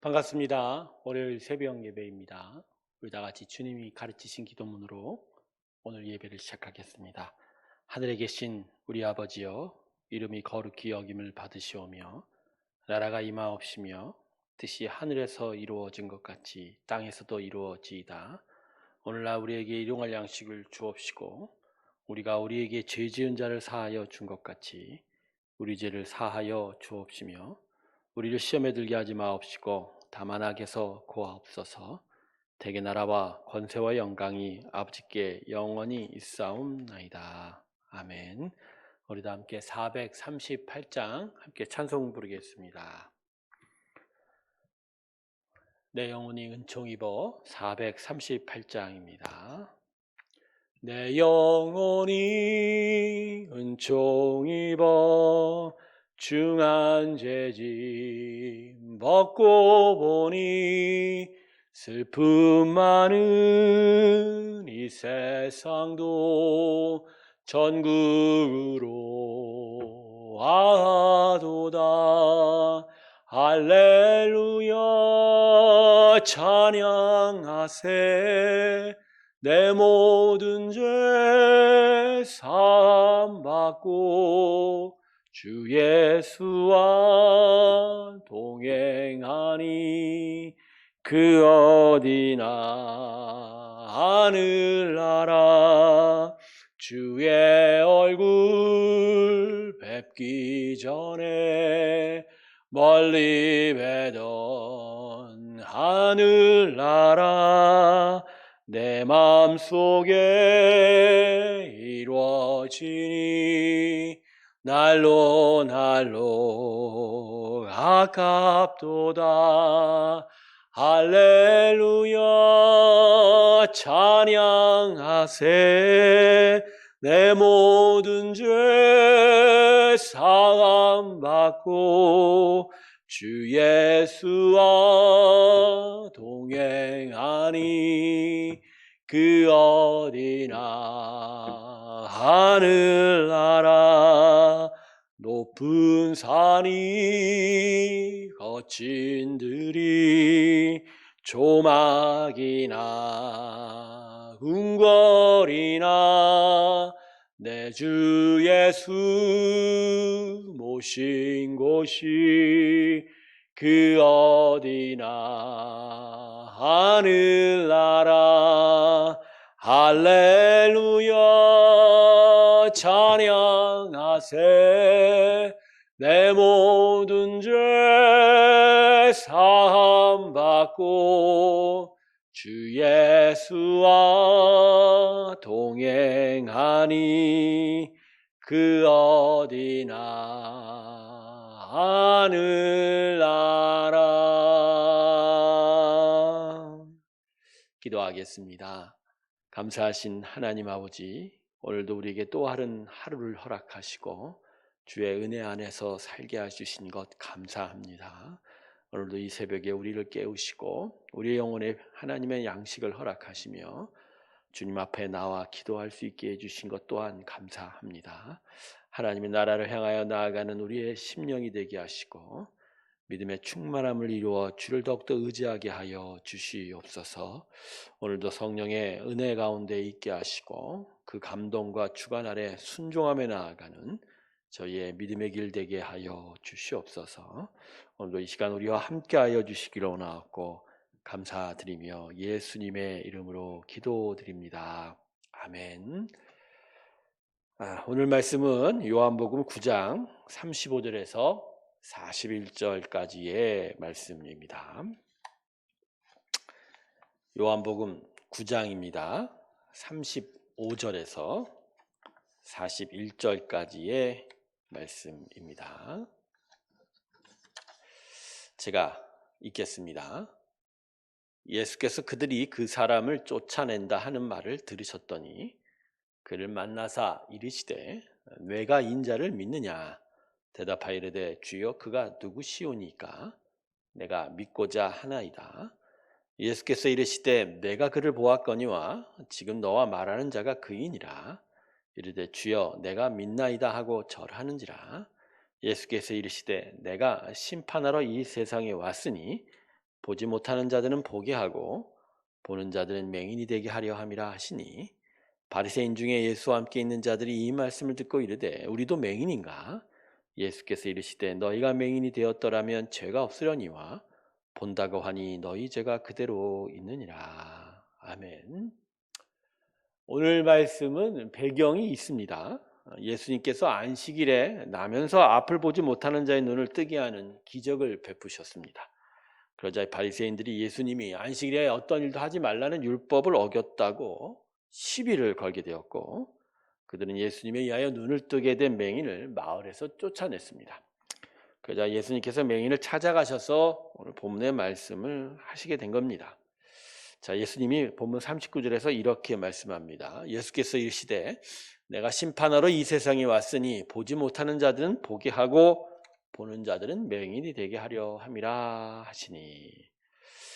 반갑습니다. 월요일 새벽 예배입니다. 우리 다 같이 주님이 가르치신 기도문으로 오늘 예배를 시작하겠습니다. 하늘에 계신 우리 아버지여, 이름이 거룩히 여김을 받으시오며 나라가 임하옵시며 뜻이 하늘에서 이루어진 것 같이 땅에서도 이루어지이다. 오늘날 우리에게 일용할 양식을 주옵시고 우리가 우리에게 죄 지은 자를 사하여 준 것 같이 우리 죄를 사하여 주옵시며 우리를 시험에 들게 하지 마옵시고 다만 악에서 구하옵소서. 대개 나라와 권세와 영광이 아버지께 영원히 있사옵나이다. 아멘. 우리도 함께 438장 함께 찬송 부르겠습니다. 내 영혼이 은총 입어 438장입니다. 내 영혼이 은총 입어 중한 죄짐 벗고 보니 슬픔 많은 이 세상도 전국으로 아도다. 할렐루야 찬양하세. 내 모든 죄 사함받고 주 예수와 동행하니 그 어디나 하늘나라. 주의 얼굴 뵙기 전에 멀리 뵈던 하늘나라. 내 맘속에 이루어지니 날로 날로 가깝도다. 할렐루야 찬양하세. 내 모든 죄 사함받고 주 예수와 동행하니 그 어디나 하늘나라. 높은 산이 거친 들이 조막이나 궁궐이나 내 주 예수 모신 곳이 그 어디나 하늘나라. 할렐루야 찬양하세. 내 모든 죄 사함받고 주 예수와 동행하니 그 어디나 하늘나라. 기도하겠습니다. 감사하신 하나님 아버지, 오늘도 우리에게 또 다른 하루를 허락하시고 주의 은혜 안에서 살게 해주신 것 감사합니다. 오늘도 이 새벽에 우리를 깨우시고 우리의 영혼에 하나님의 양식을 허락하시며 주님 앞에 나와 기도할 수 있게 해주신 것 또한 감사합니다. 하나님의 나라를 향하여 나아가는 우리의 심령이 되게 하시고 믿음의 충만함을 이루어 주를 더욱더 의지하게 하여 주시옵소서. 오늘도 성령의 은혜 가운데 있게 하시고 그 감동과 주관 아래 순종함에 나아가는 저희의 믿음의 길 되게 하여 주시옵소서. 오늘도 이 시간 우리와 함께 하여 주시기를 원하옵고 감사드리며 예수님의 이름으로 기도드립니다. 아멘. 오늘 말씀은 요한복음 9장 35절에서 41절까지의 말씀입니다. 요한복음 9장입니다. 35절에서 41절까지의 말씀입니다. 제가 읽겠습니다. 예수께서 그들이 그 사람을 쫓아낸다 하는 말을 들으셨더니 그를 만나사 이르시되 내가 인자를 믿느냐? 대답하이르되 주여 그가 누구시오니까? 내가 믿고자 하나이다. 예수께서 이르시되 내가 그를 보았거니와 지금 너와 말하는 자가 그이니라. 이르되 주여 내가 믿나이다 하고 절하는지라. 예수께서 이르시되 내가 심판하러 이 세상에 왔으니 보지 못하는 자들은 보게 하고 보는 자들은 맹인이 되게 하려 함이라 하시니 바리새인 중에 예수와 함께 있는 자들이 이 말씀을 듣고 이르되 우리도 맹인인가? 예수께서 이르시되 너희가 맹인이 되었더라면 죄가 없으려니와 본다고 하니 너희 죄가 그대로 있느니라. 아멘. 오늘 말씀은 배경이 있습니다. 예수님께서 안식일에 나면서 앞을 보지 못하는 자의 눈을 뜨게 하는 기적을 베푸셨습니다. 그러자 바리새인들이 예수님이 안식일에 어떤 일도 하지 말라는 율법을 어겼다고 시비를 걸게 되었고, 그들은 예수님에 의하여 눈을 뜨게 된 맹인을 마을에서 쫓아냈습니다. 그러자 예수님께서 맹인을 찾아가셔서 오늘 본문의 말씀을 하시게 된 겁니다. 자, 예수님이 본문 39절에서 이렇게 말씀합니다. 예수께서 이르시되 내가 심판하러 이 세상에 왔으니 보지 못하는 자들은 보게 하고 보는 자들은 맹인이 되게 하려 함이라 하시니.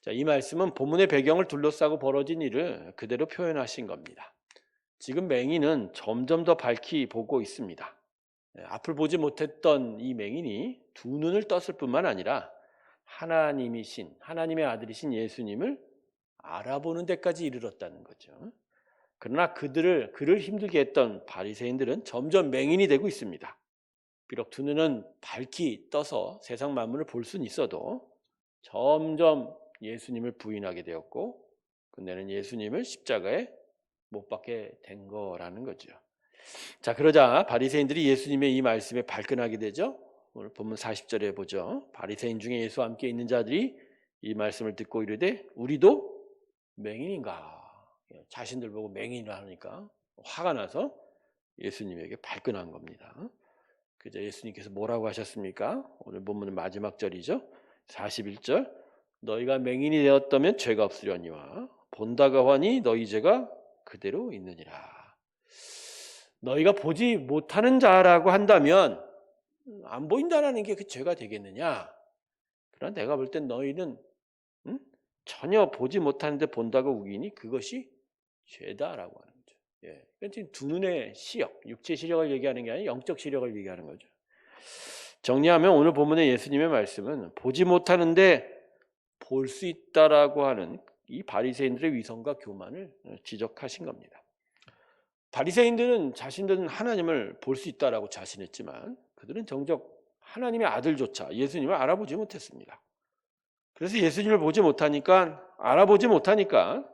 자, 이 말씀은 본문의 배경을 둘러싸고 벌어진 일을 그대로 표현하신 겁니다. 지금 맹인은 점점 더 밝히 보고 있습니다. 앞을 보지 못했던 이 맹인이 두 눈을 떴을 뿐만 아니라 하나님이신, 하나님의 아들이신 예수님을 알아보는 데까지 이르렀다는 거죠. 그러나 그를 힘들게 했던 바리새인들은 점점 맹인이 되고 있습니다. 비록 두 눈은 밝히 떠서 세상 만물을 볼 수는 있어도 점점 예수님을 부인하게 되었고 끝내는 예수님을 십자가에 못 박게 된 거라는 거죠. 자, 그러자 바리새인들이 예수님의 이 말씀에 발끈하게 되죠. 오늘 본문 40절에 보죠. 바리새인 중에 예수와 함께 있는 자들이 이 말씀을 듣고 이르되 우리도 맹인인가? 자신들 보고 맹인이라 하니까 화가 나서 예수님에게 발끈한 겁니다. 그저 예수님께서 뭐라고 하셨습니까? 오늘 본문은 마지막 절이죠. 41절. 너희가 맹인이 되었다면 죄가 없으려니와 본다가 하니 너희 죄가 그대로 있느니라. 너희가 보지 못하는 자라고 한다면 안 보인다라는 게 그 죄가 되겠느냐? 그러나 내가 볼 땐 너희는 전혀 보지 못하는데 본다고 우기니 그것이 죄다라고 하는 거죠. 예. 그러니까 지금 두 눈의 시력, 육체 시력을 얘기하는 게 아니라 영적 시력을 얘기하는 거죠. 정리하면 오늘 본문의 예수님의 말씀은 보지 못하는데 볼 수 있다라고 하는 이 바리새인들의 위선과 교만을 지적하신 겁니다. 바리새인들은 자신들은 하나님을 볼 수 있다라고 자신했지만 그들은 정작 하나님의 아들조차 예수님을 알아보지 못했습니다. 그래서 예수님을 보지 못하니까 알아보지 못하니까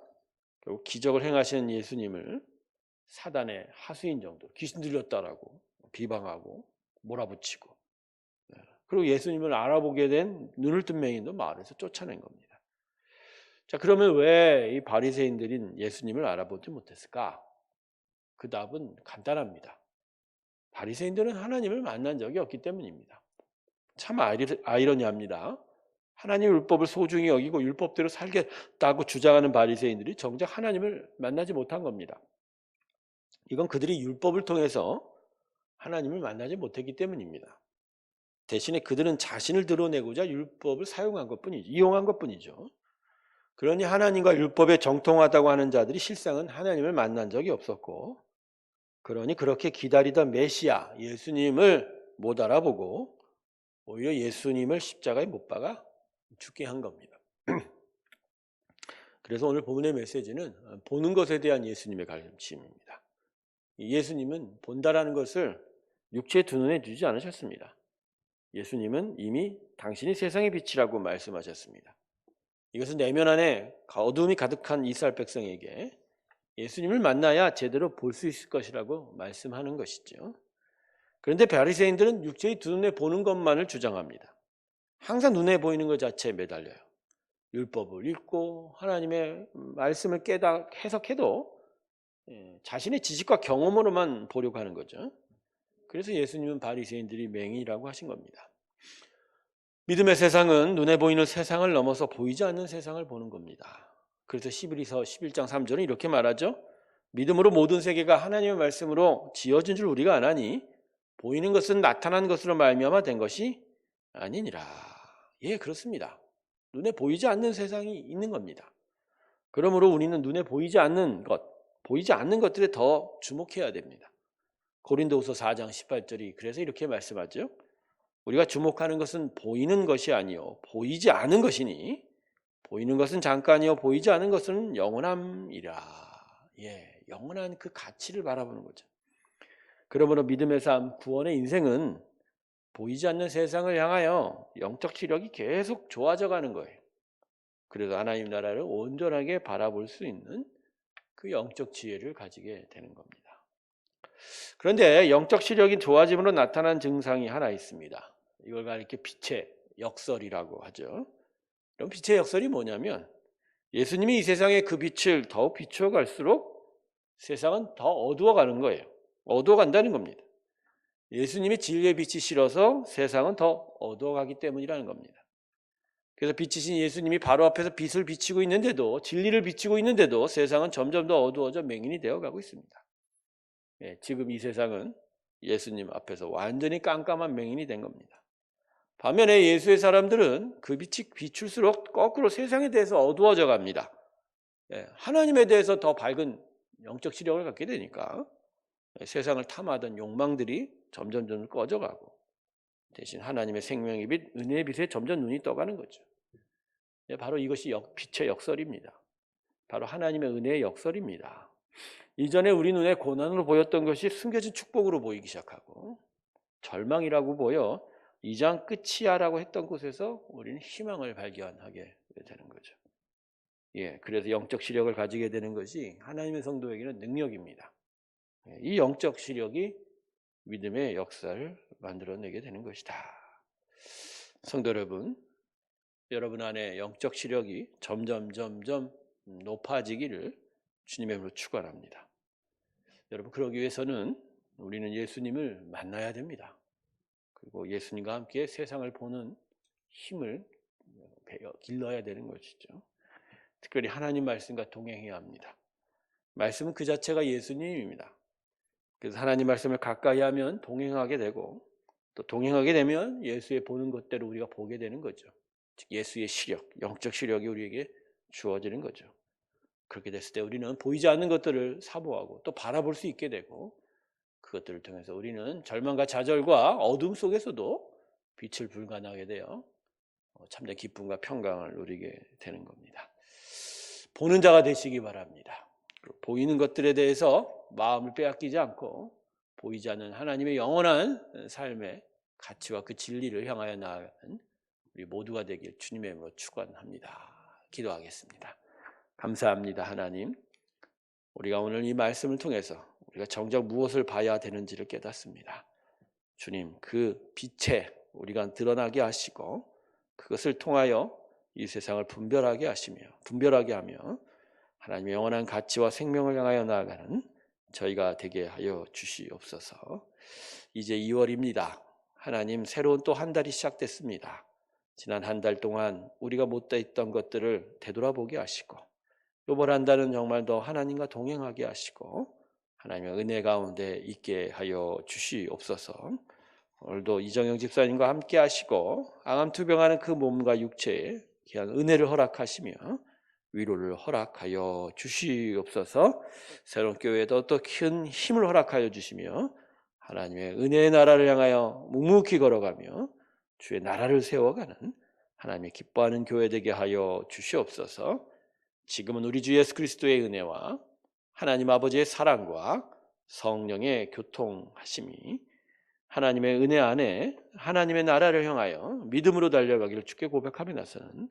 결국 기적을 행하시는 예수님을 사단의 하수인 정도 귀신 들렸다라고 비방하고 몰아붙이고 그리고 예수님을 알아보게 된 눈을 뜬 맹인도 마을에서 쫓아낸 겁니다. 자, 그러면 왜 이 바리새인들인 예수님을 알아보지 못했을까? 그 답은 간단합니다. 바리새인들은 하나님을 만난 적이 없기 때문입니다. 참 아이러니합니다. 하나님 율법을 소중히 여기고 율법대로 살겠다고 주장하는 바리새인들이 정작 하나님을 만나지 못한 겁니다. 이건 그들이 율법을 통해서 하나님을 만나지 못했기 때문입니다. 대신에 그들은 자신을 드러내고자 율법을 사용한 것뿐이죠. 이용한 것뿐이죠. 그러니 하나님과 율법에 정통하다고 하는 자들이 실상은 하나님을 만난 적이 없었고 그러니 그렇게 기다리던 메시아 예수님을 못 알아보고 오히려 예수님을 십자가에 못 박아 죽게 한 겁니다. 그래서 오늘 본문의 메시지는 보는 것에 대한 예수님의 가르침입니다. 예수님은 본다라는 것을 육체의 두 눈에 두지 않으셨습니다. 예수님은 이미 당신이 세상의 빛이라고 말씀하셨습니다. 이것은 내면 안에 어두움이 가득한 이스라엘 백성에게 예수님을 만나야 제대로 볼 수 있을 것이라고 말씀하는 것이죠. 그런데 바리새인들은 육체의 두 눈에 보는 것만을 주장합니다. 항상 눈에 보이는 것 자체에 매달려요. 율법을 읽고 하나님의 말씀을 해석해도 자신의 지식과 경험으로만 보려고 하는 거죠. 그래서 예수님은 바리새인들이 맹인이라고 하신 겁니다. 믿음의 세상은 눈에 보이는 세상을 넘어서 보이지 않는 세상을 보는 겁니다. 그래서 히브리서 11장 3절은 이렇게 말하죠. 믿음으로 모든 세계가 하나님의 말씀으로 지어진 줄 우리가 아나니 보이는 것은 나타난 것으로 말미암아 된 것이 아니니라. 예, 그렇습니다. 눈에 보이지 않는 세상이 있는 겁니다. 그러므로 우리는 눈에 보이지 않는 것들에 더 주목해야 됩니다. 고린도후서 4장 18절이 그래서 이렇게 말씀하죠. 우리가 주목하는 것은 보이는 것이 아니요 보이지 않은 것이니 보이는 것은 잠깐이요 보이지 않은 것은 영원함이라. 예, 영원한 그 가치를 바라보는 거죠. 그러므로 믿음의 삶, 구원의 인생은 보이지 않는 세상을 향하여 영적 시력이 계속 좋아져 가는 거예요. 그래서 하나님 나라를 온전하게 바라볼 수 있는 그 영적 지혜를 가지게 되는 겁니다. 그런데 영적 시력이 좋아짐으로 나타난 증상이 하나 있습니다. 이걸 이렇게 빛의 역설이라고 하죠. 그럼 빛의 역설이 뭐냐면 예수님이 이 세상에 그 빛을 더욱 비춰갈수록 세상은 더 어두워가는 거예요. 어두워간다는 겁니다. 예수님이 진리의 빛이 싫어서 세상은 더 어두워가기 때문이라는 겁니다. 그래서 빛이신 예수님이 바로 앞에서 빛을 비치고 있는데도, 진리를 비치고 있는데도 세상은 점점 더 어두워져 맹인이 되어가고 있습니다. 예, 지금 이 세상은 예수님 앞에서 완전히 깜깜한 맹인이 된 겁니다. 반면에 예수의 사람들은 그 빛이 비출수록 거꾸로 세상에 대해서 어두워져 갑니다. 예, 하나님에 대해서 더 밝은 영적 시력을 갖게 되니까 세상을 탐하던 욕망들이 점점 꺼져가고 대신 하나님의 생명의 빛, 은혜의 빛에 점점 눈이 떠가는 거죠. 예, 바로 이것이 빛의 역설입니다. 바로 하나님의 은혜의 역설입니다. 이전에 우리 눈에 고난으로 보였던 것이 숨겨진 축복으로 보이기 시작하고 절망이라고 보여 이장 끝이야라고 했던 곳에서 우리는 희망을 발견하게 되는 거죠. 예, 그래서 영적 시력을 가지게 되는 것이 하나님의 성도에게는 능력입니다. 예, 이 영적 시력이 믿음의 역사를 만들어내게 되는 것이다. 성도 여러분, 여러분 안에 영적 시력이 점점 높아지기를 주님의 이름으로 축원합니다. 여러분, 그러기 위해서는 우리는 예수님을 만나야 됩니다. 그리고 예수님과 함께 세상을 보는 힘을 길러야 되는 것이죠. 특별히 하나님 말씀과 동행해야 합니다. 말씀은 그 자체가 예수님입니다. 그래서 하나님 말씀을 가까이 하면 동행하게 되고 또 동행하게 되면 예수의 보는 것대로 우리가 보게 되는 거죠. 즉 예수의 시력, 영적 시력이 우리에게 주어지는 거죠. 그렇게 됐을 때 우리는 보이지 않는 것들을 사모하고 또 바라볼 수 있게 되고 그것들을 통해서 우리는 절망과 좌절과 어둠 속에서도 빛을 불가능하게 되어 참된 기쁨과 평강을 누리게 되는 겁니다. 보는 자가 되시기 바랍니다. 보이는 것들에 대해서 마음을 빼앗기지 않고 보이지 않는 하나님의 영원한 삶의 가치와 그 진리를 향하여 나아가는 우리 모두가 되길 주님의 이름으로 축원합니다. 기도하겠습니다. 감사합니다. 하나님, 우리가 오늘 이 말씀을 통해서 우리가 정작 무엇을 봐야 되는지를 깨닫습니다. 주님, 그 빛에 우리가 드러나게 하시고 그것을 통하여 이 세상을 분별하게 하며 하나님의 영원한 가치와 생명을 향하여 나아가는 저희가 되게 하여 주시옵소서. 이제 2월입니다. 하나님, 새로운 또 한 달이 시작됐습니다. 지난 한 달 동안 우리가 못했던 것들을 되돌아보게 하시고 이번 한 달은 정말 더 하나님과 동행하게 하시고 하나님의 은혜 가운데 있게 하여 주시옵소서. 오늘도 이정영 집사님과 함께 하시고 암투병하는 그 몸과 육체에 귀한 은혜를 허락하시며 위로를 허락하여 주시옵소서. 새로운 교회에도 또 큰 힘을 허락하여 주시며 하나님의 은혜의 나라를 향하여 묵묵히 걸어가며 주의 나라를 세워가는 하나님의 기뻐하는 교회 되게 하여 주시옵소서. 지금은 우리 주 예수 그리스도의 은혜와 하나님 아버지의 사랑과 성령의 교통하심이 하나님의 은혜 안에 하나님의 나라를 향하여 믿음으로 달려가기를 주께 고백하며 나서는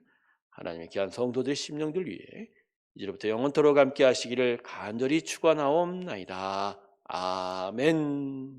하나님의 귀한 성도들의 심령들 위해 이제부터 영원토록 함께 하시기를 간절히 축원하옵나이다. 아멘.